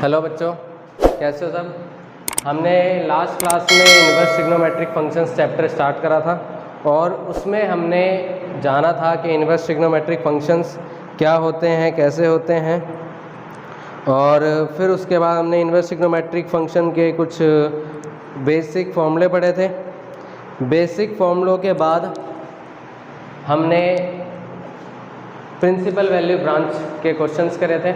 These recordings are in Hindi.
हेलो बच्चों, कैसे हो सब। हमने लास्ट क्लास में inverse trigonometric functions chapter start करा था और उसमें हमने जाना था कि इन्वर्स ट्रिग्नोमेट्रिक फंक्शंस क्या होते हैं, कैसे होते हैं। और फिर उसके बाद हमने इन्वर्स ट्रिग्नोमेट्रिक फंक्शन के कुछ बेसिक फॉर्मूले पढ़े थे। बेसिक फॉर्मूलों के बाद हमने प्रिंसिपल वैल्यू ब्रांच के क्वेश्चंस करे थे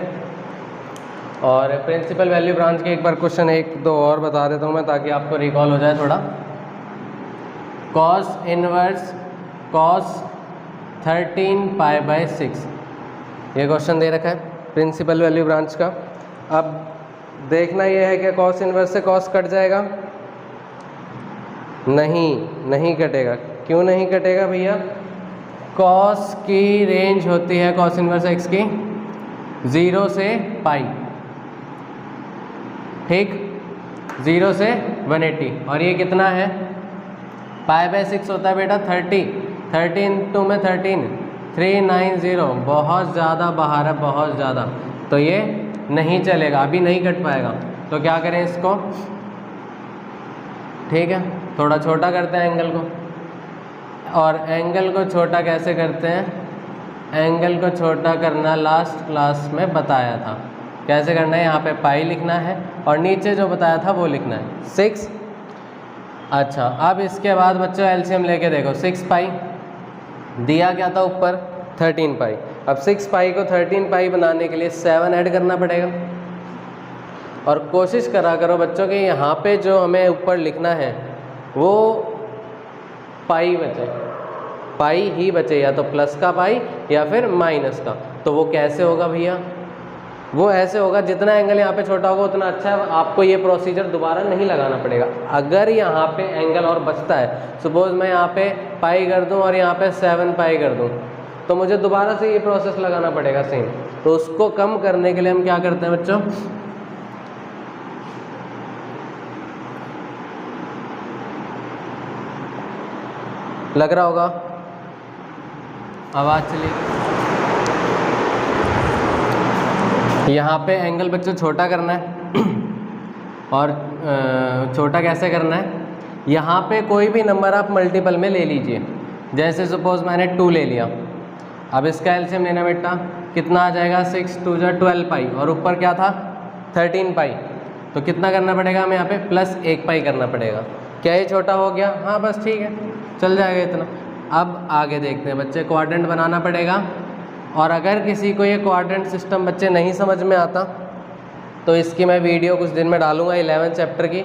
और प्रिंसिपल वैल्यू ब्रांच के एक बार क्वेश्चन एक दो और बता देता हूँ मैं, ताकि आपको रिकॉल हो जाए थोड़ा। कॉस इनवर्स कॉस 13 π/6 ये क्वेश्चन दे रखा है प्रिंसिपल वैल्यू ब्रांच का। अब देखना यह है कि कॉस इनवर्स से कॉस कट जाएगा, नहीं कटेगा। क्यों नहीं कटेगा भैया? कॉस की रेंज होती है कॉस इनवर्स एक्स की 0 से पाई, ठीक, 0 से 180। और ये कितना है? π/6 होता है बेटा 30, 13 2 में 13, 390। बहुत ज़्यादा बाहर है, बहुत ज़्यादा, तो ये नहीं चलेगा, अभी नहीं कट पाएगा। तो क्या करें इसको? ठीक है, थोड़ा छोटा करते हैं एंगल को। और एंगल को छोटा कैसे करते हैं? एंगल को छोटा करना लास्ट क्लास में बताया था। कैसे करना है? यहाँ पे पाई लिखना है और नीचे जो बताया था वो लिखना है 6। अच्छा, अब इसके बाद बच्चों एलसीएम लेके देखो। 6 पाई दिया क्या था ऊपर? 13 पाई। अब 6 पाई को 13 पाई बनाने के लिए 7 ऐड करना पड़ेगा। और कोशिश करा करो बच्चों कि यहाँ पे जो हमें ऊपर लिखना है वो पाई बचे, पाई ही बचे, या तो प्लस का पाई या फिर माइनस का। तो वो कैसे होगा भैया? वो ऐसे होगा, जितना एंगल यहाँ पे छोटा होगा उतना अच्छा है। आपको ये प्रोसीजर दोबारा नहीं लगाना पड़ेगा। अगर यहाँ पे एंगल और बचता है, सपोज मैं यहाँ पे पाई कर दूँ और यहाँ पे 7 पाई कर दूँ, तो मुझे दोबारा से ये प्रोसेस लगाना पड़ेगा सेम। तो उसको कम करने के लिए हम क्या करते हैं बच्चों? लग रहा होगा आवाज़ चली। यहाँ पे एंगल बच्चों छोटा करना है और छोटा कैसे करना है? यहाँ पे कोई भी नंबर आप मल्टीपल में ले लीजिए। जैसे सपोज मैंने 2 ले लिया। अब इसका एलसीएम लेना बेटा, कितना आ जाएगा? 6 2 = 12 पाई और ऊपर क्या था? 13 पाई। तो कितना करना पड़ेगा हमें यहाँ पे? प्लस 1 पाई करना पड़ेगा। क्या ये छोटा हो गया? हाँ बस ठीक है, चल जाएगा इतना। अब आगे देखते हैं बच्चे, क्वाड्रेंट बनाना पड़ेगा। और अगर किसी को ये क्वाड्रेंट सिस्टम बच्चे नहीं समझ में आता तो इसकी मैं वीडियो कुछ दिन में डालूंगा 11th चैप्टर की,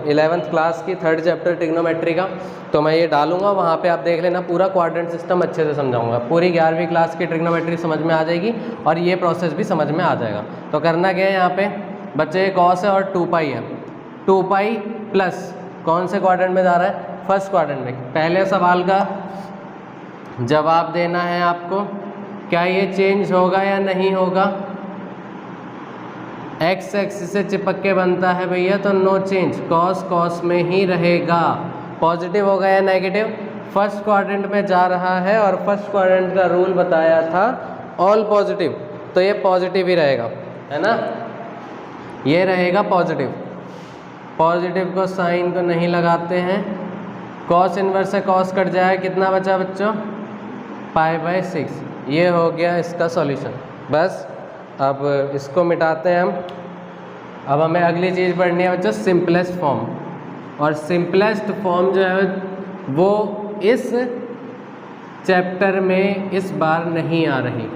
11th क्लास की 3rd चैप्टर ट्रिग्नोमेट्री का। तो मैं ये डालूंगा, वहाँ पे आप देख लेना, पूरा क्वाड्रेंट सिस्टम अच्छे से समझाऊंगा। पूरी 11वीं क्लास की ट्रिग्नोमेट्री समझ में आ जाएगी और ये प्रोसेस भी समझ में आ जाएगा। तो करना क्या है यहाँ पे बच्चे? कॉस है और 2 पाई है। 2 पाई प्लस कौन से क्वाड्रेंट में जा रहा है? फर्स्ट क्वाड्रेंट में। पहले सवाल का जवाब देना है आपको, क्या ये चेंज होगा या नहीं होगा? एक्स एक्सिस से चिपक के बनता है भैया, तो नो चेंज, कॉस कॉस में ही रहेगा। पॉजिटिव होगा या नेगेटिव? फर्स्ट क्वाड्रेंट में जा रहा है और फर्स्ट क्वाड्रेंट का रूल बताया था ऑल पॉजिटिव, तो ये पॉजिटिव ही रहेगा, है ना? ये रहेगा पॉजिटिव। पॉजिटिव को साइन को नहीं लगाते हैं। कॉस इनवर्स से कॉस कट जाए, कितना बचा बच्चों? π/6। ये हो गया इसका सॉल्यूशन। बस अब इसको मिटाते हैं हम। अब हमें अगली चीज़ पढ़नी है बच्चों, सिंपलेस्ट फॉर्म। और सिंपलेस्ट फॉर्म जो है वो इस चैप्टर में इस बार नहीं आ रही,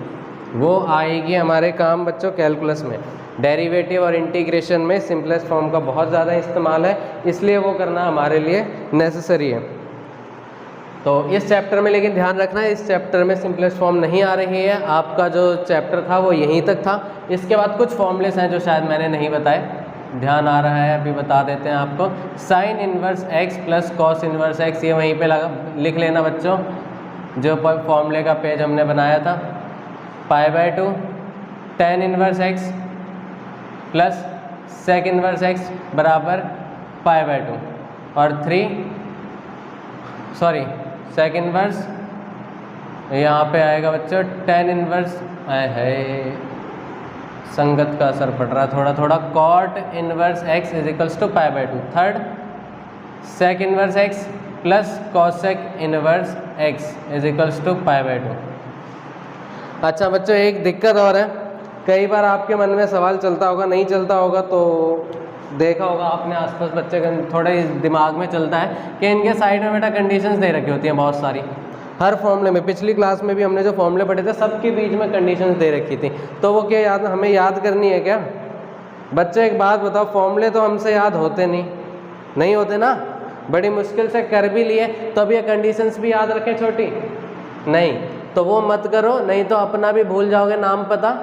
वो आएगी हमारे काम बच्चों कैलकुलस में। डेरिवेटिव और इंटीग्रेशन में सिंपलेस्ट फॉर्म का बहुत ज़्यादा इस्तेमाल है, इसलिए वो करना हमारे लिए नेसेसरी है। तो इस चैप्टर में लेकिन ध्यान रखना है, इस चैप्टर में सिंपलेस्ट फॉर्म नहीं आ रही है। आपका जो चैप्टर था वो यहीं तक था। इसके बाद कुछ फॉर्मूलेस हैं जो शायद मैंने नहीं बताए, ध्यान आ रहा है, अभी बता देते हैं आपको। Sign inverse x plus cos inverse x, ये वहीं पे लिख लेना बच्चों, जो फॉर्मूले का पेज हमने बनाया था। π/2 tan inverse x plus sec inverse x बराबर π/2 और 3 सेक इनवर्स यहाँ पे आएगा बच्चों tan इनवर्स है संगत का असर पड़ रहा है थोड़ा थोड़ा। Cot inverse x is equals to pi by 2। Third, sec inverse x plus cosec inverse x is equals to pi by 2। अच्छा बच्चों, एक दिक्कत और है, कई बार आपके मन में सवाल चलता होगा, नहीं चलता होगा तो देखा होगा आपने आसपास बच्चे का थोड़े दिमाग में चलता है कि इनके साइड में बेटा कंडीशंस दे रखी होती हैं बहुत सारी। हर फॉर्मूले में, पिछली क्लास में भी हमने जो फॉर्मूले पढ़े थे सबके बीच में कंडीशंस दे रखी थी। तो वो क्या याद, हमें याद करनी है क्या? बच्चे एक बात बताओ, फॉर्मूले तो हमसे याद होते नहीं होते ना, बड़ी मुश्किल से कर भी लिए तो अब ये कंडीशंस भी याद रखें छोटी नहीं, तो वो मत करो, नहीं तो अपना भी भूल जाओगे नाम पता।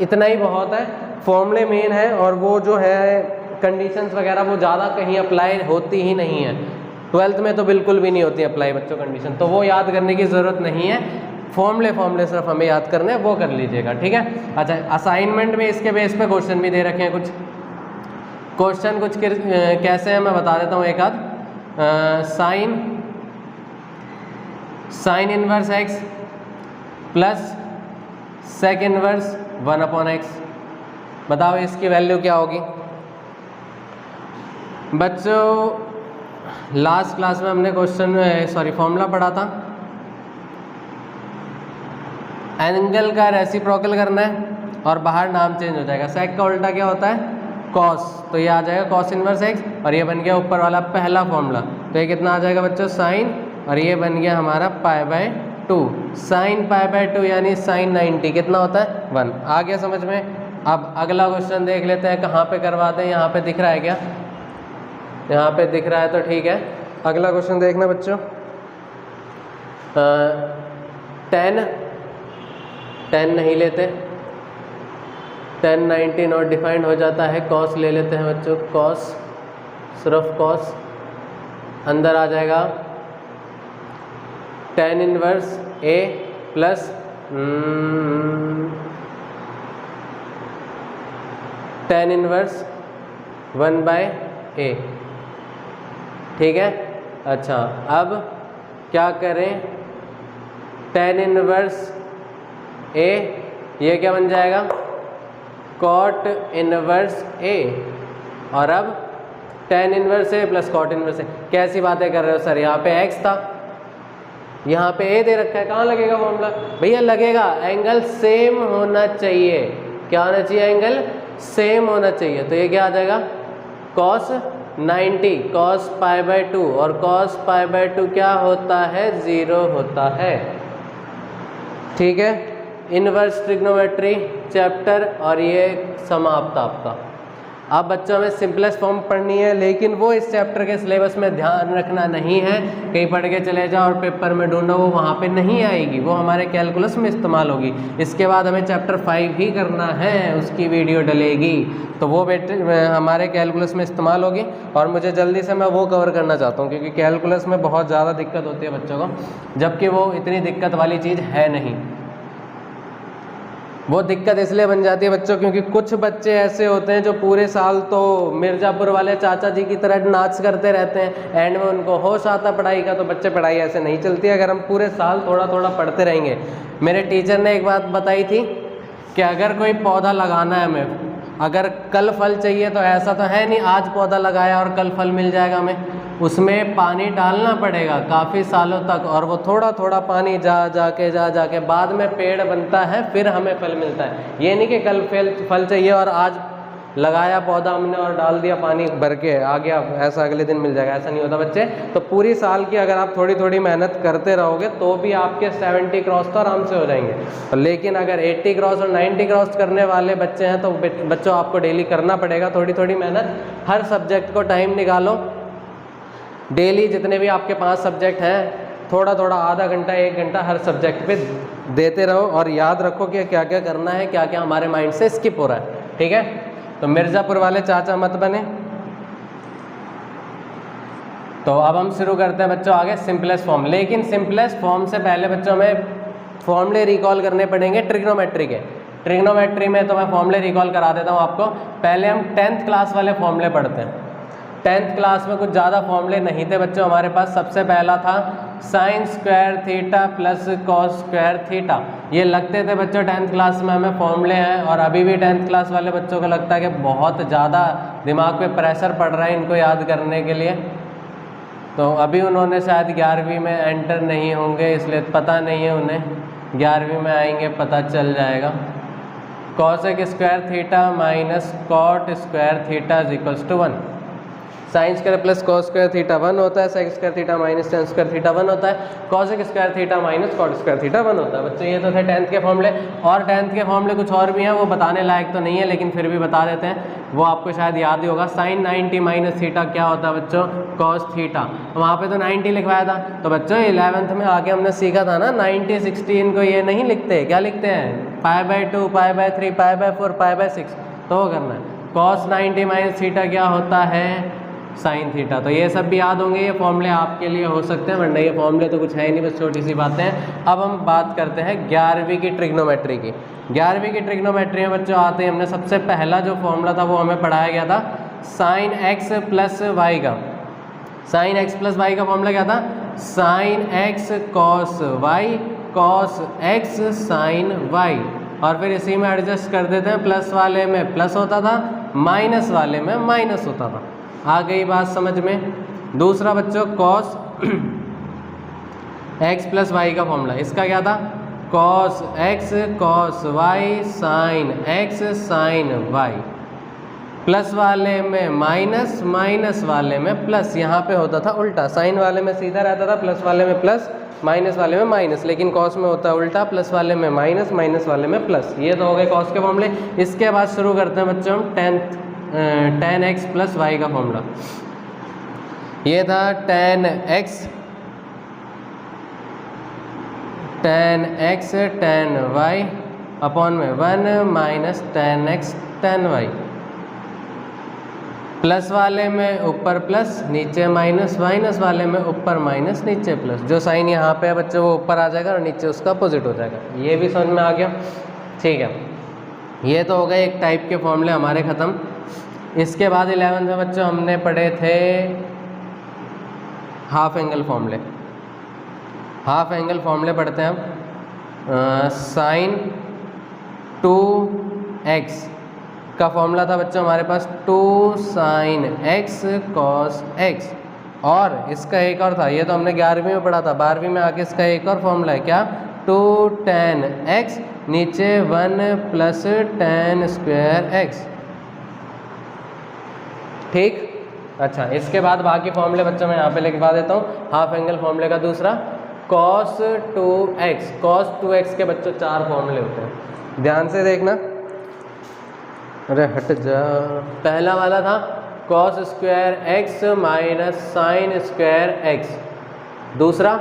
इतना ही बहुत है, फॉर्मूले मेन है और वो जो है कंडीशंस वगैरह वो ज़्यादा कहीं अप्लाई होती ही नहीं है। 12th में तो बिल्कुल भी नहीं होती अप्लाई बच्चों कंडीशन, तो वो याद करने की ज़रूरत नहीं है। फॉर्मूले सिर्फ हमें याद करने हैं, वो कर लीजिएगा, ठीक है। अच्छा, असाइनमेंट में इसके बेस पे क्वेश्चन भी दे रखे हैं कुछ। क्वेश्चन कुछ कैसे हैं मैं बता देता हूँ एक आध। Sine inverse x plus sec inverse 1/x, बताओ इसकी वैल्यू क्या होगी? बच्चों लास्ट क्लास में हमने फॉर्मूला पढ़ा था, एंगल का रेसिप्रोकल करना है और बाहर नाम चेंज हो जाएगा। सेक का उल्टा क्या होता है? कॉस, तो ये आ जाएगा कॉस इनवर्स एक्स और ये बन गया ऊपर वाला पहला फॉर्मूला, तो ये कितना आ जाएगा बच्चों? साइन, और ये बन गया हमारा pi by 2। Sine pi by 2 यानी साइन 90 कितना होता है? 1। आ गया समझ में? अब अगला क्वेश्चन देख लेते हैं, कहाँ पे करवाते हैं, यहाँ पे दिख रहा है क्या? यहाँ पे दिख रहा है तो ठीक है। अगला क्वेश्चन देखना बच्चों, 10 नहीं लेते, 10 90 नॉट डिफाइंड हो जाता है। कॉस ले लेते हैं बच्चों, कॉस, सिर्फ कॉस, अंदर आ जाएगा tan inverse a plus tan inverse 1/a, ठीक है। अच्छा, अब क्या करें? tan इनवर्स a, ये क्या बन जाएगा? cot इनवर्स a, और अब tan inverse a plus cot inverse a। कैसी बातें कर रहे हो सर? यहाँ पे x था, यहाँ पे a दे रखा है, कहाँ लगेगा फॉर्मूला? भैया लगेगा, एंगल सेम होना चाहिए। क्या होना चाहिए? एंगल सेम होना चाहिए। तो ये क्या आ जाएगा? cos 90 cos पाई बाय 2, और cos पाई बाय 2 क्या होता है? 0 होता है, ठीक है। इनवर्स ट्रिग्नोमेट्री चैप्टर और ये समाप्त आपका। अब बच्चों में सिंपलेस्ट फॉर्म पढ़नी है, लेकिन वो इस चैप्टर के सिलेबस में ध्यान रखना नहीं है, कहीं पढ़ के चले जाओ और पेपर में ढूंढो, वो वहाँ पे नहीं आएगी, वो हमारे कैलकुलस में इस्तेमाल होगी। इसके बाद हमें चैप्टर 5 ही करना है, उसकी वीडियो डलेगी, तो वो हमारे कैलकुलस में इस्तेमाल होगी। और मुझे जल्दी से मैं वो कवर करना चाहता हूँ, क्योंकि कैलकुलस में बहुत ज़्यादा दिक्कत होती है बच्चों को, जबकि वो इतनी दिक्कत वाली चीज़ है नहीं। वो दिक्कत इसलिए बन जाती है बच्चों, क्योंकि कुछ बच्चे ऐसे होते हैं जो पूरे साल तो मिर्ज़ापुर वाले चाचा जी की तरह नाच करते रहते हैं, एंड में उनको होश आता पढ़ाई का। तो बच्चे, पढ़ाई ऐसे नहीं चलती है अगर हम पूरे साल थोड़ा थोड़ा पढ़ते रहेंगे। मेरे टीचर ने एक बात बताई थी कि अगर कोई पौधा लगाना है हमें, अगर कल फल चाहिए तो ऐसा तो है नहीं आज पौधा लगाया और कल फल मिल जाएगा हमें, उसमें पानी डालना पड़ेगा काफ़ी सालों तक, और वो थोड़ा थोड़ा पानी जा जाके बाद में पेड़ बनता है, फिर हमें फल मिलता है। ये नहीं कि कल फल चाहिए और आज लगाया पौधा हमने और डाल दिया पानी भर के आ गया, ऐसा अगले दिन मिल जाएगा, ऐसा नहीं होता बच्चे। तो पूरी साल की अगर आप थोड़ी थोड़ी मेहनत करते रहोगे तो भी आपके 70 क्रॉस तो आराम से हो जाएंगे। लेकिन अगर 80 क्रॉस और 90 क्रॉस करने वाले बच्चे हैं तो बच्चों आपको डेली करना पड़ेगा थोड़ी थोड़ी मेहनत। हर सब्जेक्ट को टाइम निकालो, डेली जितने भी आपके 5 सब्जेक्ट हैं थोड़ा थोड़ा आधा घंटा 1 घंटा हर सब्जेक्ट पे देते रहो, और याद रखो कि क्या क्या करना है, क्या क्या हमारे माइंड से स्किप हो रहा है, ठीक है। तो मिर्ज़ापुर वाले चाचा मत बने। तो अब हम शुरू करते हैं बच्चों आगे सिंपलेस्ट फॉर्म। लेकिन सिंपलेस्ट फॉर्म से पहले बच्चों में फॉर्मूले रिकॉल करने पड़ेंगे ट्रिग्नोमेट्री के। ट्रिग्नोमेट्री में तो मैं फॉर्मूले रिकॉल करा देता हूँ आपको। पहले हम 10th क्लास वाले फॉर्मूले पढ़ते हैं। 10th क्लास में कुछ ज़्यादा फॉर्मूले नहीं थे बच्चों हमारे पास। सबसे पहला था sine square theta plus cos square theta. ये लगते थे बच्चों 10th क्लास में हमें फॉर्मूले हैं, और अभी भी 10th क्लास वाले बच्चों को लगता है कि बहुत ज़्यादा दिमाग पे प्रेशर पड़ रहा है इनको याद करने के लिए। तो अभी उन्होंने शायद 11वीं में एंटर नहीं होंगे, इसलिए पता नहीं है उन्हें, 11वीं में आएंगे पता चल जाएगा। Cosec square theta minus cot square theta is equals to 1। Sine square plus cos square theta 1 होता है, sec square theta minus tan square theta 1 होता है, cosec square theta minus cot square theta 1 होता है। बच्चों ये तो थे 10th के फॉर्मूले, और 10th के फॉर्मूले कुछ और भी हैं, वो बताने लायक तो नहीं है लेकिन फिर भी बता देते हैं, वो आपको शायद याद ही होगा। साइन 90 माइनस थीटा क्या होता है बच्चों, कॉस थीटा। वहाँ पे तो 90 लिखवाया था, तो बच्चों 11th में आगे हमने सीखा था ना 90 60 इनको ये नहीं लिखते, क्या लिखते हैं, π/2 π/3 π/4 π/6, तो वो करना है। कॉस 90 माइनस थीटा क्या होता है, साइन थीटा। तो ये सब भी याद होंगे, ये फॉर्मूले आपके लिए हो सकते हैं, वरना ये फॉर्मूले तो कुछ है ही नहीं, बस छोटी सी बातें हैं। अब हम बात करते हैं 11वीं की ट्रिग्नोमेट्री की। 11वीं की ट्रिग्नोमेट्री में बच्चों आते हैं, हमने सबसे पहला जो फॉर्मूला था वो हमें पढ़ाया गया था साइन एक्स प्लस वाई का। साइन एक्स प्लस वाई का फॉर्मूला क्या था, sine x cos y cos x sine y, और फिर इसी में एडजस्ट कर देते हैं, प्लस वाले में प्लस होता था, माइनस वाले में माइनस होता था। आ गई बात समझ में। दूसरा बच्चों कॉस एक्स प्लस वाई का फॉर्मूला, इसका क्या था, cos x cos y sine x sine y, plus वाले में माइनस माइनस वाले में प्लस। यहाँ पे होता था उल्टा, साइन वाले में सीधा रहता था, प्लस वाले में प्लस माइनस वाले में माइनस, लेकिन कॉस में होता है उल्टा, प्लस वाले में माइनस माइनस वाले में प्लस। ये तो हो गए कॉस के फॉर्मूले। इसके बाद शुरू करते हैं बच्चों हम tan x प्लस वाई का फॉर्मूला। ये था tan x tan y upon में 1 minus tan x tan y, plus वाले में ऊपर प्लस नीचे माइनस, माइनस वाले में ऊपर माइनस नीचे प्लस। जो साइन यहाँ पे है बच्चों वो ऊपर आ जाएगा और नीचे उसका अपोजिट हो जाएगा। ये भी समझ में आ गया, ठीक है। ये तो हो गए एक टाइप के फॉर्मूले हमारे ख़त्म। इसके बाद 11th में बच्चों हमने पढ़े थे हाफ एंगल फॉर्मूले। हाफ एंगल फॉर्मूले पढ़ते हैं हम। साइन 2x का फॉर्मूला था बच्चों हमारे पास 2 साइन x cos x, और इसका एक और था, ये तो हमने 11वीं में पढ़ा था, 12वीं में आके इसका एक और फॉर्मूला है, क्या, 2 tan x नीचे 1 प्लस tan स्क्वायर x, ठीक। अच्छा, इसके बाद बाकी फॉर्मूले बच्चों मैं यहाँ पे लिखवा देता हूँ। हाफ एंगल फॉर्मूले का दूसरा cos 2x, cos 2x के बच्चों 4 फॉर्मूले होते हैं, ध्यान से देखना, अरे हट जा। पहला वाला था cos square x minus sine square x, दूसरा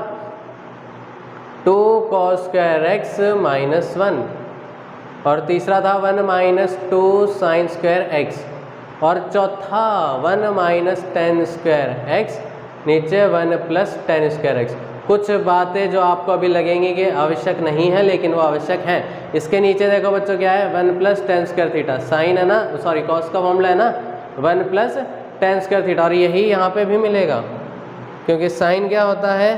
2 cos स्क्वायर x माइनस 1, और तीसरा था 1 माइनस 2 साइन स्क्वायर x, और चौथा 1 माइनस tan स्क्वायर x नीचे 1 प्लस tan स्क्वायर x। कुछ बातें जो आपको अभी लगेंगी कि आवश्यक नहीं है, लेकिन वो आवश्यक हैं। इसके नीचे देखो बच्चों क्या है, 1 plus tan square theta, sine है ना, सॉरी कॉस का फॉर्मूला है ना, 1 प्लस tan स्क्वायर थीटा, और यही यहाँ पे भी मिलेगा, क्योंकि साइन क्या होता है,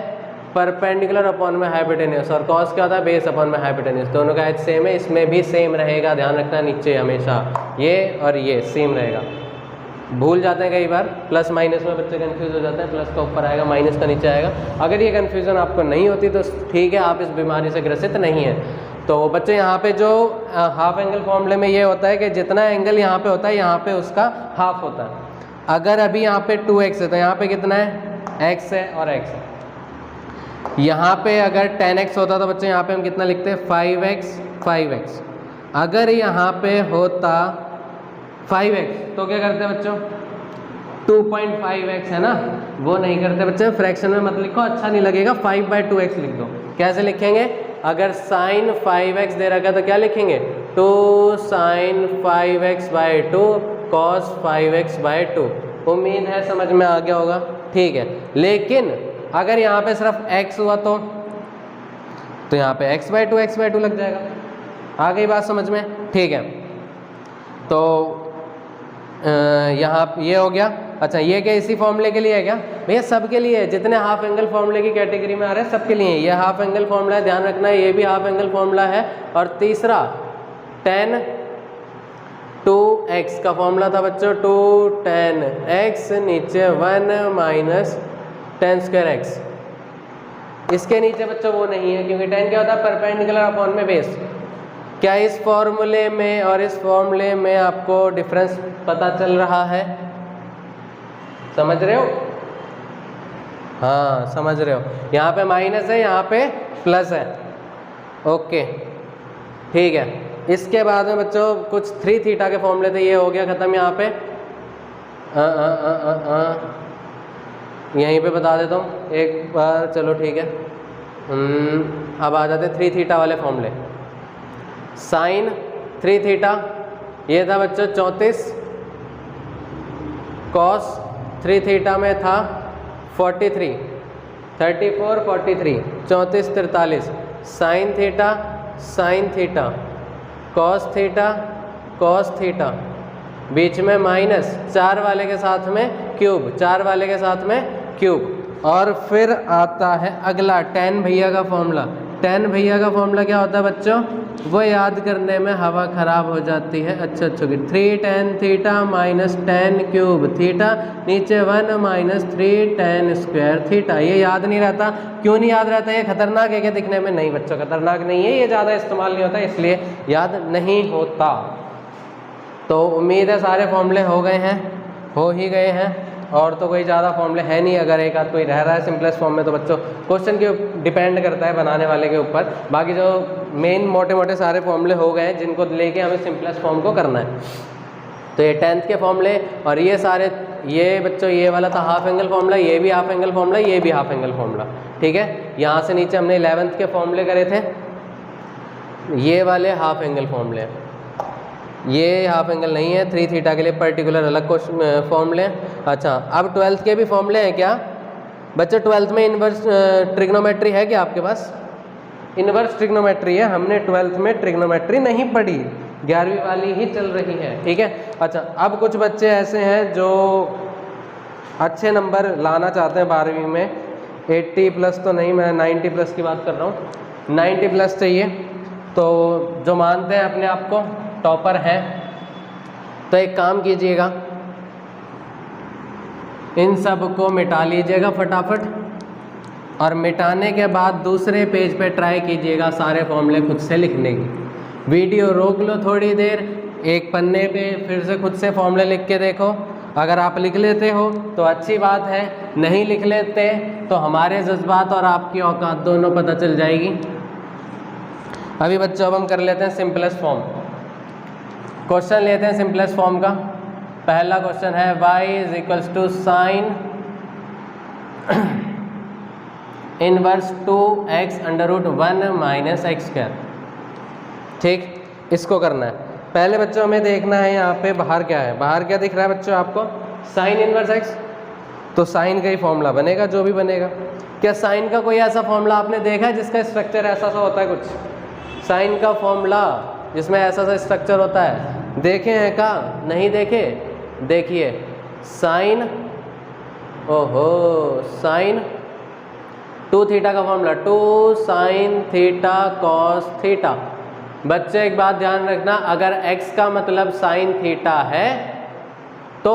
परपेंडिकुलर अपॉन में हाइपोटेन्यूस, और कॉस क्या होता है, बेस अपॉन में हाइपोटेन्यूस। दोनों का एच सेम है, इसमें भी सेम रहेगा, ध्यान रखना नीचे हमेशा ये और ये सेम रहेगा। भूल जाते हैं कई बार, प्लस माइनस में बच्चे कंफ्यूज हो जाते हैं, प्लस का ऊपर आएगा माइनस का नीचे आएगा। अगर ये कन्फ्यूज़न आपको नहीं होती तो ठीक है, आप इस बीमारी से ग्रसित नहीं है। तो बच्चे यहाँ पे जो हाफ एंगल फॉर्मूले में ये होता है कि जितना एंगल यहाँ पे होता है यहाँ पे उसका हाफ होता है। अगर अभी यहाँ पे 2x है तो यहाँ पे कितना है, x है और x है। यहाँ पे अगर 10x होता तो बच्चे यहाँ पे हम कितना लिखते हैं, 5x। अगर यहाँ पे होता 5x तो क्या करते हैं बच्चों, 2.5x है ना, वो नहीं करते बच्चे, फ्रैक्शन में मत लिखो, अच्छा नहीं लगेगा, 5/2x लिख दो। कैसे लिखेंगे, अगर साइन 5x दे रखा तो क्या लिखेंगे, 2 साइन 5x/2 cos 5x/2। उम्मीद है समझ में आ गया होगा, ठीक है। लेकिन अगर यहाँ पे सिर्फ x हुआ तो यहाँ पे x/2 लग जाएगा। आ गई बात समझ में, ठीक है। तो यहाँ ये हो गया। अच्छा ये क्या इसी फॉर्मूले के लिए है क्या भैया? सब के लिए है, जितने हाफ एंगल फॉर्मूले की कैटेगरी में आ रहे हैं सबके लिए है। ये हाफ एंगल फॉर्मूला है, ध्यान रखना है, ये भी हाफ एंगल फॉर्मूला है। और तीसरा tan 2x का फॉर्मूला था बच्चों, 2 tan x नीचे 1 माइनस tan स्क्वायर x। इसके नीचे बच्चों वो नहीं है, क्योंकि tan क्या होता है? परपेंडिकुलर अपॉन में बेस। क्या इस फॉर्मूले में और इस फॉर्मूले में आपको डिफरेंस पता चल रहा है? समझ रहे हो? हाँ समझ रहे हो। यहाँ पे माइनस है, यहाँ पे प्लस है। ओके ठीक है। इसके बाद में बच्चों कुछ 3 थीटा के फॉर्मूले थे, ये हो गया ख़त्म। यहाँ पे यहीं पे बता देता हूँ एक बार, चलो ठीक है। अब आ जाते 3 थीटा वाले फॉर्मूले। साइन 3 थीटा ये था बच्चों 34, कॉस 3 थीटा में था 43, 34 43 34 43, साइन थीटा कॉस थीटा बीच में माइनस, 4 वाले के साथ में क्यूब, 4 वाले के साथ में क्यूब। और फिर आता है अगला tan भैया का फॉर्मूला। tan भैया का फॉर्मूला क्या होता है बच्चों? वो याद करने में हवा ख़राब हो जाती है। अच्छा 3 tan theta minus tan cube theta नीचे 1 माइनस 3 tan स्क्वायर थीटा। ये याद नहीं रहता। क्यों नहीं याद रहता? ये खतरनाक है क्या दिखने में? नहीं बच्चों खतरनाक नहीं है, ये ज़्यादा इस्तेमाल नहीं होता इसलिए याद नहीं होता। तो उम्मीद है सारे फॉर्मूले हो गए हैं, हो ही गए हैं, और तो कोई ज़्यादा फॉर्मूले है नहीं। अगर एक आध कोई रह रहा है सिंपलेस्ट फॉर्म में तो बच्चों क्वेश्चन के डिपेंड करता है बनाने वाले के ऊपर। बाकी जो मेन मोटे मोटे सारे फॉर्मूले हो गए हैं जिनको लेके हमें सिंपलेस्ट फॉर्म को करना है। तो ये 10th के फॉर्मूले और ये सारे, ये बच्चों ये वाला था हाफ एंगल फॉर्मूला, ये भी हाफ एंगल फॉर्मूला, ये भी हाफ एंगल फॉर्मूला। ठीक है, यहाँ से नीचे हमने 11th के फॉर्मूले करे थे, ये वाले हाफ एंगल फॉर्मूले। ये हाफ एंगल नहीं है, 3 थीटा के लिए पर्टिकुलर अलग क्वेश्चन फॉर्मूले हैं। अच्छा अब 12th के भी फॉर्मूले हैं क्या बच्चों? 12th में इन्वर्स ट्रिग्नोमेट्री है क्या आपके पास? इन्वर्स ट्रिग्नोमेट्री है, हमने 12th में ट्रिग्नोमेट्री नहीं पढ़ी, 11वीं वाली ही चल रही है। ठीक है। अच्छा अब कुछ बच्चे ऐसे हैं जो अच्छे नंबर लाना चाहते हैं 12वीं में, 80 प्लस तो नहीं, मैं 90 प्लस की बात कर रहा हूँ। 90 प्लस चाहिए, तो जो मानते हैं अपने आप को टॉपर है, तो एक काम कीजिएगा, इन सब को मिटा लीजिएगा फटाफट, और मिटाने के बाद दूसरे पेज पे ट्राई कीजिएगा सारे फॉर्मूले खुद से लिखने की। वीडियो रोक लो थोड़ी देर, एक पन्ने पे फिर से खुद से फॉर्मूले लिख के देखो। अगर आप लिख लेते हो तो अच्छी बात है, नहीं लिख लेते तो हमारे जज्बात और आपकी औकात दोनों पता चल जाएगी। अभी बच्चों अब हम कर लेते हैं सिंपलेस्ट फॉर्म। क्वेश्चन लेते हैं सिंपलेस्ट फॉर्म का। पहला क्वेश्चन है y is equals to sine inverse 2x under root 1 minus x square. ठीक, इसको करना है। पहले बच्चों हमें देखना है यहाँ पे बाहर क्या है। बाहर क्या दिख रहा है बच्चों आपको? Sign inverse x। तो साइन का ही फॉर्मूला बनेगा जो भी बनेगा। क्या साइन का कोई ऐसा फॉर्मूला आपने देखा है जिसका स्ट्रक्चर ऐसा सा होता है? कुछ साइन का फॉर्मूला जिसमें ऐसा सा स्ट्रक्चर होता है देखे हैं का? नहीं देखे? देखिए साइन, ओहो साइन 2 थीटा का formula 2 sine theta cos theta. बच्चे एक बात ध्यान रखना, अगर x का मतलब साइन थीटा है तो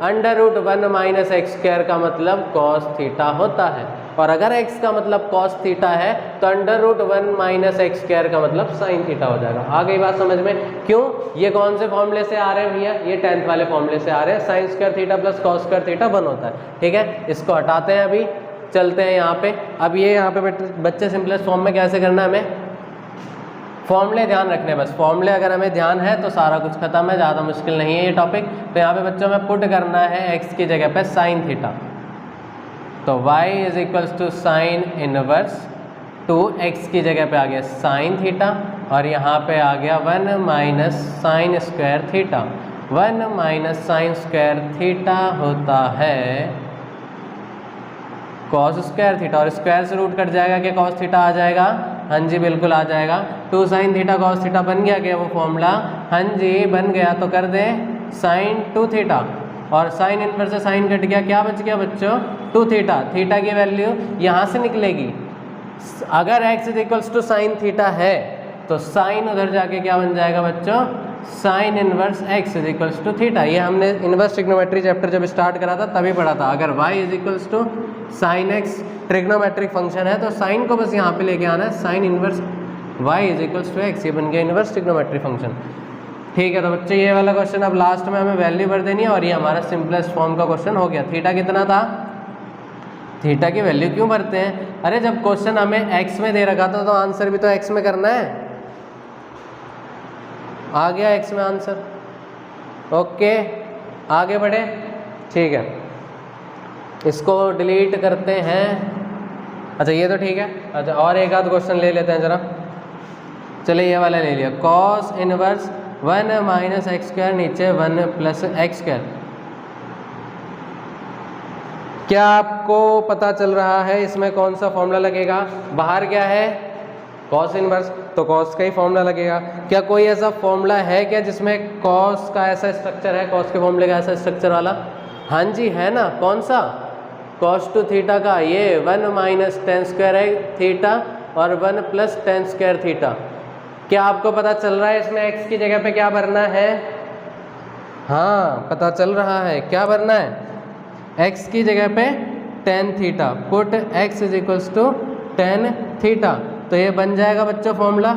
under root 1 minus x square का मतलब कॉस थीटा होता है, और अगर x का मतलब कॉस थीटा है तो under root 1 minus x square का मतलब साइन थीटा हो जाएगा। आ गई बात समझ में? क्यों? ये कौन से फॉर्मूले से आ रहे हैं भैया? ये 10th वाले फॉर्मूले से आ रहे हैं। Sine square theta plus cos square theta 1 होता है। ठीक है, इसको हटाते हैं, अभी चलते हैं यहाँ पे। अब ये यहाँ पे बच्चे सिंपलेस्ट फॉर्म में कैसे करना है हमें? फॉर्मूले ध्यान रखने, बस फॉर्मूले अगर हमें ध्यान है तो सारा कुछ खत्म है, ज़्यादा मुश्किल नहीं है ये टॉपिक। तो यहाँ पे बच्चों में पुट करना है x की जगह पे साइन थीटा, तो y is equals to sine inverse 2x की जगह पे आ गया साइन थीटा, और यहाँ पे आ गया 1 minus sine square theta. 1 minus sine square theta होता है कॉस स्क्वायर थीटा, और स्क्वायर से रूट कट जाएगा कि कॉस थीटा आ जाएगा? हाँ जी बिल्कुल आ जाएगा। 2 साइन थीटा कॉस थीटा बन गया क्या वो फॉर्मूला? हाँ जी बन गया। तो कर दें साइन 2 थीटा, और साइन इनवर्स से साइन कट गया, क्या बच गया बच्चों 2 थीटा। थीटा की वैल्यू यहाँ से निकलेगी, अगर x is equals to sine theta है तो साइन उधर जाके क्या बन जाएगा बच्चों sine inverse x is equals to theta. ये हमने इनवर्स ट्रिग्नोमेट्री चैप्टर जब स्टार्ट करा था तभी पढ़ा था। अगर y is equals to sine x trigonometric function है तो साइन को बस यहाँ पे लेके आना है, sine inverse y is equals to x, ये बन गया इनवर्स ट्रिग्नोमेट्रिक फंक्शन। ठीक है, तो बच्चे ये वाला क्वेश्चन अब लास्ट में हमें वैल्यू भर देनी है और ये हमारा सिंपलेस्ट फॉर्म का क्वेश्चन हो गया। थीटा कितना था, थीटा की वैल्यू क्यों भरते हैं, अरे जब क्वेश्चन हमें x में दे रखा था तो आंसर भी तो x में करना है। आ गया x में आंसर, ओके आगे बढ़े। ठीक है, इसको डिलीट करते हैं। अच्छा ये तो ठीक है। अच्छा और एक आध क्वेश्चन ले लेते हैं जरा। चलिए ये वाला ले लिया, cos inverse 1 minus x square नीचे 1 प्लस एक्स स्क्वायर। क्या आपको पता चल रहा है इसमें कौन सा फॉर्मूला लगेगा, बाहर क्या है कॉस इनवर्स, तो कॉस का ही फॉर्मूला लगेगा। क्या कोई ऐसा फॉर्मूला है क्या जिसमें कॉस का ऐसा स्ट्रक्चर है, कॉस के फॉर्मूले का ऐसा स्ट्रक्चर वाला, हाँ जी है ना, कौन सा, कॉस टू थीटा का, ये 1 माइनस टेन स्क्वायर है थीटा और 1 प्लस टेन स्क्वायर थीटा। क्या आपको पता चल रहा है इसमें x की जगह पे क्या भरना है, हाँ पता चल रहा है, क्या भरना है x की जगह पे tan theta, put x is equals to tan theta. तो ये बन जाएगा बच्चों formula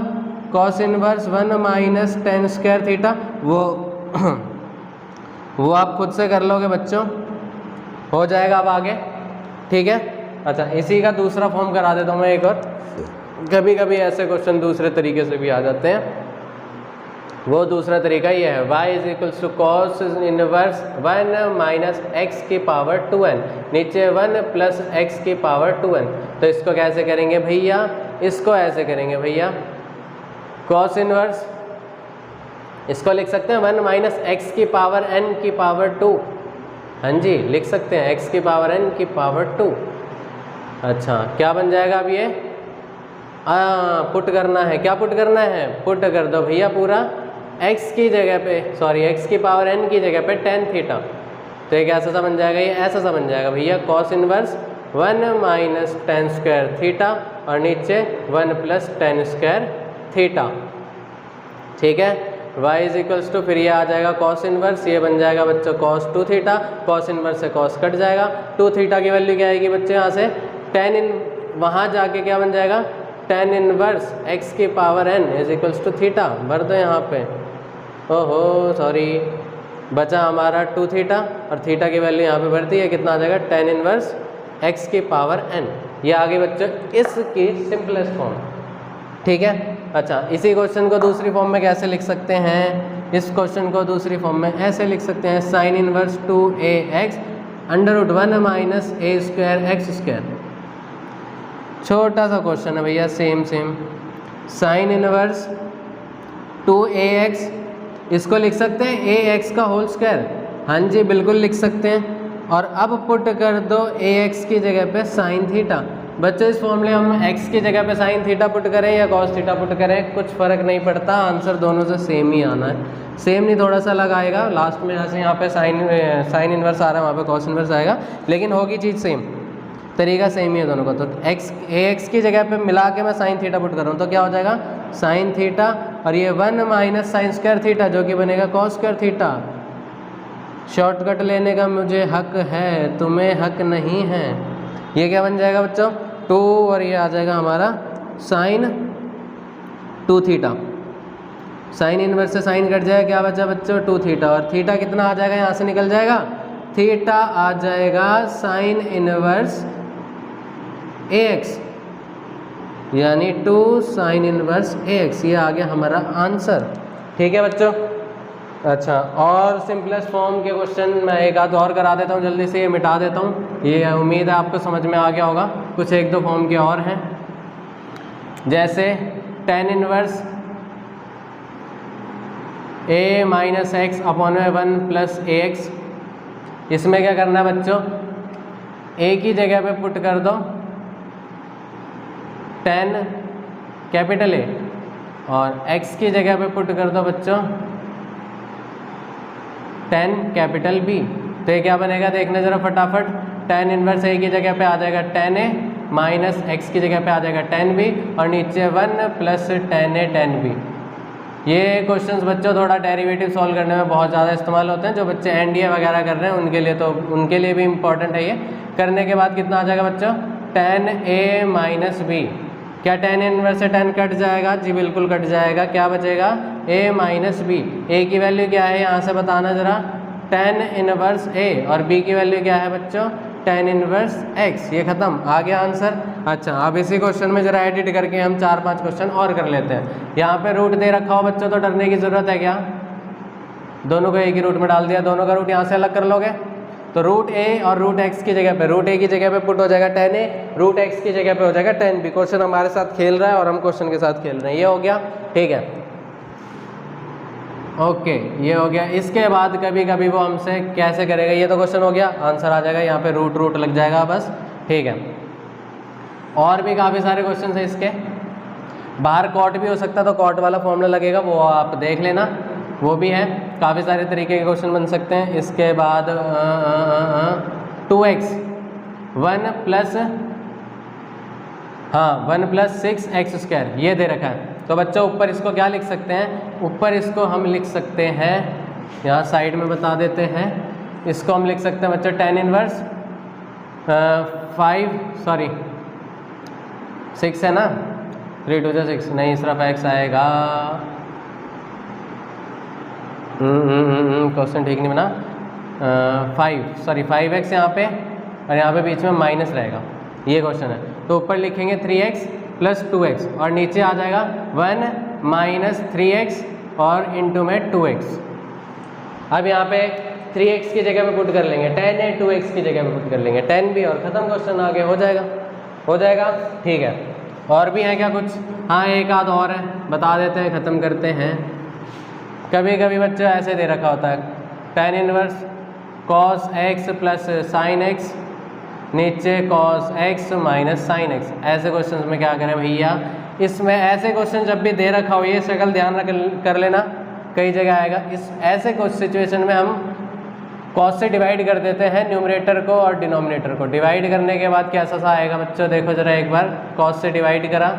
cos inverse 1 minus tan square theta. वो आप खुद से कर लोगे बच्चों, हो जाएगा अब आगे। ठीक है, अच्छा इसी का दूसरा फॉर्म करा देता हूँ मैं एक और, कभी कभी ऐसे क्वेश्चन दूसरे तरीके से भी आ जाते हैं। वो दूसरा तरीका ये है, y is equals to cos inverse 1 minus x की पावर 2n नीचे 1 प्लस एक्स की पावर 2n। तो इसको कैसे करेंगे भैया, इसको ऐसे करेंगे भैया, कॉस इनवर्स इसको लिख सकते हैं 1 माइनस एक्स की पावर n की पावर 2, हाँ जी लिख सकते हैं x की पावर n की पावर 2। अच्छा क्या बन जाएगा अब ये, पुट करना है, क्या पुट करना है, पुट कर दो भैया पूरा x की जगह पे, सॉरी x की पावर n की जगह पे टेन थीटा। तो एक ऐसा सा बन जाएगा, ये ऐसा सा बन जाएगा भैया cos inverse 1 minus tan square theta और नीचे 1 प्लस टेन स्क्वायर थीटा। ठीक है, y इज इक्वल्स टू फिर ये आ जाएगा कॉस इनवर्स, ये बन जाएगा बच्चों कॉस 2 थीटा, कॉस इनवर्स से कॉस कट जाएगा, 2 थीटा की वैल्यू क्या आएगी बच्चे यहाँ से टेन इन, वहाँ जाके क्या बन जाएगा टेन इनवर्स x की power n is equals to theta, भर दो यहाँ पे, ओहो सॉरी बचा हमारा 2 थीटा और थीटा की वैल्यू यहाँ पे भरती है, कितना आ जाएगा टेन इनवर्स x की पावर n। ये आ गई बच्चों इसकी सिंपलेस्ट फॉर्म। ठीक है, अच्छा इसी क्वेश्चन को दूसरी फॉर्म में कैसे लिख सकते हैं, इस क्वेश्चन को दूसरी फॉर्म में ऐसे लिख सकते हैं, sine inverse 2ax under root 1 minus a square x square. छोटा सा क्वेश्चन है भैया, सेम साइन इनवर्स 2ax, इसको लिख सकते हैं ax का होल स्क्वायर, हाँ जी बिल्कुल लिख सकते हैं। और अब पुट कर दो ax की जगह पे साइन थीटा। बच्चों इस फॉर्मूले हम x की जगह पे साइन थीटा पुट करें या कॉस थीटा पुट करें कुछ फ़र्क नहीं पड़ता, आंसर दोनों से सेम ही आना है। सेम नहीं थोड़ा सा अलग आएगा, लास्ट में जैसे यहाँ पे साइन इनवर्स आ रहा है वहाँ पे कॉस इनवर्स आएगा, लेकिन होगी चीज़ सेम, तरीका सेम ही है दोनों का। तो ax की जगह पे मिला के मैं साइन थीटा पुट कर रहा हूँ तो क्या हो जाएगा साइन थीटा और ये 1 माइनस साइन स्क्वायर थीटा जो कि बनेगा कॉस स्क्वायर थीटा। शॉर्टकट लेने का मुझे हक है, तुम्हें हक नहीं है। ये क्या बन जाएगा बच्चों 2 और ये आ जाएगा हमारा साइन 2 थीटा, साइन इनवर्स से साइन कट जाएगा, क्या बचा बच्चों 2 थीटा और थीटा कितना आ जाएगा यहाँ से निकल जाएगा, थीटा आ जाएगा साइन इनवर्स ax यानी 2 साइन इनवर्स ax, ये आ गया हमारा आंसर। ठीक है बच्चों, अच्छा और सिंपलेस्ट फॉर्म के क्वेश्चन मैं एक आध और करा देता हूँ जल्दी से, ये मिटा देता हूँ, ये उम्मीद है आपको समझ में आ गया होगा। कुछ एक दो फॉर्म के और हैं, जैसे tan inverse a minus x upon 1 plus ax। इसमें क्या करना है बच्चों, a की जगह पे पुट कर दो टेन कैपिटल A और x की जगह पे पुट कर दो बच्चों टेन कैपिटल B। तो ये क्या बनेगा देखने ज़रा फटाफट, tan इनवर्स ए की जगह पे आ जाएगा tan a माइनस x की जगह पे आ जाएगा tan b और नीचे 1 plus tan a tan b। ये क्वेश्चंस बच्चों थोड़ा डेरिवेटिव सॉल्व करने में बहुत ज़्यादा इस्तेमाल होते हैं, जो बच्चे एनडीए वगैरह कर रहे हैं उनके लिए भी इम्पॉर्टेंट है ये। करने के बाद कितना आ जाएगा बच्चों, tan a माइनस बी। क्या tan इनवर्स से tan कट जाएगा? जी बिल्कुल कट जाएगा। क्या बचेगा? a minus b. a की वैल्यू क्या है यहाँ से बताना ज़रा, tan इनवर्स a, और b की वैल्यू क्या है बच्चों, tan इनवर्स x। ये खत्म, आ गया आंसर। अच्छा, अब इसी क्वेश्चन में जरा एडिट करके हम 4-5 क्वेश्चन और कर लेते हैं। यहाँ पे रूट दे रखा हो बच्चों तो डरने की ज़रूरत है क्या? दोनों को एक ही रूट में डाल दिया, दोनों का रूट यहाँ से अलग कर लोगे तो रूट a और रूट x की जगह पे, रूट a की जगह पे पुट हो जाएगा tan a, रूट x की जगह पे हो जाएगा tan b। क्वेश्चन हमारे साथ खेल रहा है और हम क्वेश्चन के साथ खेल रहे हैं। ये हो गया, ठीक है, ओके, ये हो गया। इसके बाद कभी कभी वो हमसे कैसे करेगा, ये तो क्वेश्चन हो गया, आंसर आ जाएगा यहाँ पे, रूट लग जाएगा बस, ठीक है। और भी काफ़ी सारे क्वेश्चन हैं इसके, बाहर कॉट भी हो सकता है तो कॉट वाला फॉर्मूला लगेगा, वो आप देख लेना, वो भी है। काफ़ी सारे तरीके के क्वेश्चन बन सकते हैं। इसके बाद 2x 1 प्लस 6x², ये दे रखा है। तो बच्चों ऊपर इसको क्या लिख सकते हैं, ऊपर इसको हम लिख सकते हैं, यहाँ साइड में बता देते हैं, इसको हम लिख सकते हैं बच्चों tan इनवर्स 6 है ना, 3 2 6, नहीं सिर्फ x आएगा, क्वेश्चन ठीक नहीं बना, 5x यहाँ पे और यहाँ पे बीच में माइनस रहेगा, ये क्वेश्चन है। तो ऊपर लिखेंगे 3x प्लस 2x और नीचे आ जाएगा 1 माइनस 3x और इंटू में 2x। अब यहाँ पे 3x की जगह पे पुट कर लेंगे tan a, 2x की जगह पे पुट कर लेंगे tan b और ख़त्म, क्वेश्चन आगे हो जाएगा, ठीक है। और भी है क्या कुछ? हाँ, एक आध और है, बता देते हैं, ख़त्म करते हैं। कभी कभी बच्चों ऐसे दे रखा होता है tan inverse cos x plus sin x, नीचे cos x minus sin x। ऐसे क्वेश्चन में क्या करें भैया, इसमें ऐसे क्वेश्चन जब भी दे रखा हो, ये शक्ल ध्यान कर लेना, कई जगह आएगा। इस ऐसे कुछ सिचुएशन में हम cos से डिवाइड कर देते हैं न्यूमरेटर को और डिनोमिनेटर को। डिवाइड करने के बाद कैसा सा आएगा बच्चों, देखो ज़रा एक बार, cos से डिवाइड करा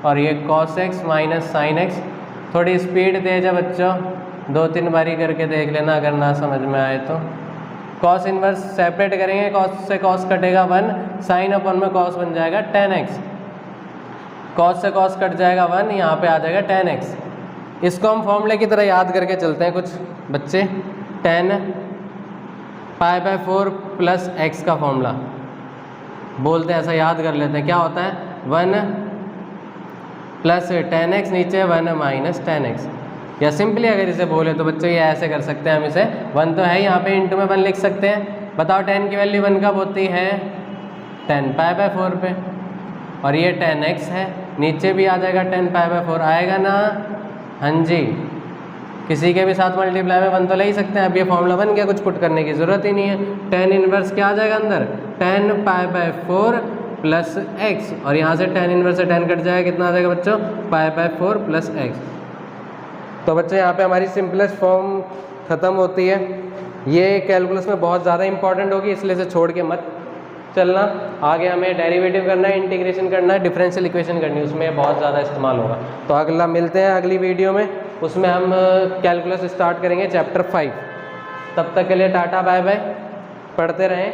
और ये cos x minus sin x। थोड़ी स्पीड तेज है बच्चों, 2-3 बारी करके देख लेना अगर ना समझ में आए तो। cos इनवर्स सेपरेट करेंगे, cos से cos कटेगा 1, sin अपन में cos बन जाएगा tan x, cos से cos कट जाएगा 1, यहाँ पे आ जाएगा tan x। इसको हम फॉर्मूले की तरह याद करके चलते हैं कुछ बच्चे, tan π/4 प्लस x का फॉर्मूला बोलते हैं, ऐसा याद कर लेते हैं। क्या होता है, 1 प्लस tan x, नीचे 1 माइनस tan x। या सिंपली अगर इसे बोले तो बच्चों ये ऐसे कर सकते हैं हम इसे, 1 तो है यहाँ पे, इंटू में 1 लिख सकते हैं। बताओ tan की वैल्यू 1 कब होती है, tan π/4 पे, और ये tan x है, नीचे भी आ जाएगा tan π/4, आएगा ना? हाँ जी, किसी के भी साथ मल्टीप्लाई में 1 तो ले ही सकते हैं। अब ये फॉर्मूला बन गया, कुछ पुट करने की ज़रूरत ही नहीं है। tan इनवर्स क्या आ जाएगा अंदर, tan π/4 प्लस x, और यहाँ से tan इनवर्स से tan कट जाएगा, कितना आ जाएगा बच्चों, π/4 प्लस x। तो बच्चों यहाँ पे हमारी सिंपलेस्ट फॉर्म ख़त्म होती है। ये कैलकुलस में बहुत ज़्यादा इंपॉर्टेंट होगी, इसलिए इसे छोड़ के मत चलना। आगे हमें डेरिवेटिव करना है, इंटीग्रेशन करना है, डिफरेंशियल इक्वेशन करनी है, उसमें बहुत ज़्यादा इस्तेमाल होगा। तो अगला मिलते हैं अगली वीडियो में, उसमें हम कैलकुलस स्टार्ट करेंगे चैप्टर 5। तब तक के लिए टाटा बाय बाय, पढ़ते रहें।